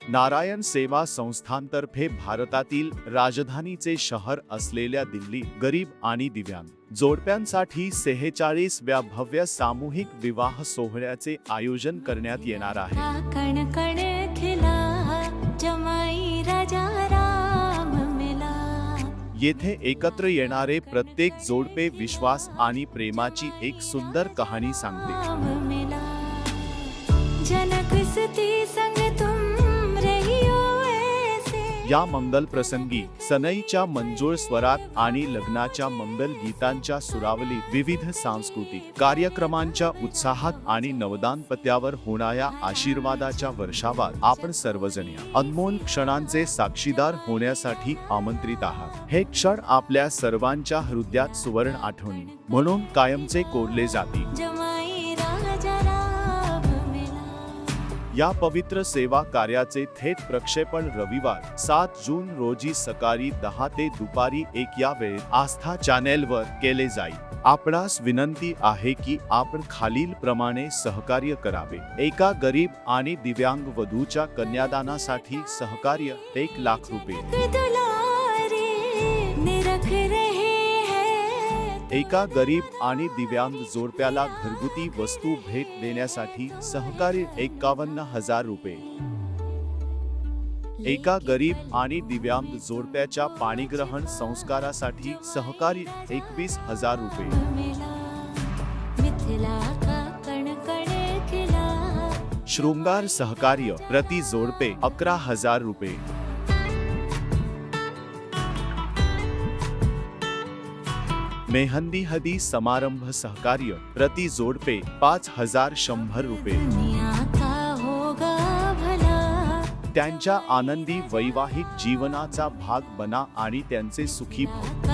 नारायण सेवा संस्थांतर्फे भारतातील राजधानीचे शहर असलेल्या दिल्ली गरीब आणि दिव्यांग जोडप्यांसाठी 46व्या भव्य सामूहिक विवाह सोहळ्याचे आयोजन करण्यात येणार आहे। कण कण खिला जमाई राजा राम मिला। येथे एकत्र येणारे प्रत्येक जोडपे विश्वास आणि प्रेमाची एक सुंदर कहाणी सांगते। राम मिला जनक स्तुति संग तुम रहियो ऐसे। या मंगल प्रसंगी सनईच्या मंजूळ स्वरात आणि लग्नाच्या मंगल गीतांच्या सुरावलीत विविध सांस्कृतिक कार्यक्रमांच्या उत्साहात आणि नवदाम्पत्यावर होणाऱ्या आशीर्वादाच्या वर्षावात आपण सर्वजण या अनमोल क्षणांचे साक्षीदार होण्यासाठी आमंत्रित आहात। हे क्षण आपल्या सर्वांच्या हृदयात सुवर्ण आठवणी म्हणून कायमचे कोरले जातील। जमाई राजा राम मिला। या पवित्र सेवा कार्याचे थेट प्रक्षेपण रविवार 7 जून रोजी सकाळी 10 ते दुपारी 1 या वेळेत आस्था चॅनेलवर केले जाईल। आपणास विनंती आहे की आपण खालील प्रमाणे सहकार्य करावे। एका गरीब आणि दिव्यांग वधूच्या कन्यादानासाठी सहकार्य 1 लाख रुपये। दुलारे निरख रहे हैं। एका गरीब आणि दिव्यांग जोडप्याला घरगुती वस्तू भेट देण्यासाठी सहकार्य 51,000 रुपये। एका गरीब आणि दिव्यांग जोडप्याच्या पाणीग्रहण संस्कारासाठी सहकार्य 21,000 रुपये। मिला मिथिला का कण कण खिला। शृंगार सहकार्य प्रति जोडपे 11,000 रुपये। मेहंदी हदी समारंभ सहकार्य प्रति जोडपे 5,100 रुपये। दुनिया का होगा भला। त्यांच्या आनंदी वैवाहिक जीवनाचा भाग बना आणि त्यांचे सुखी भव।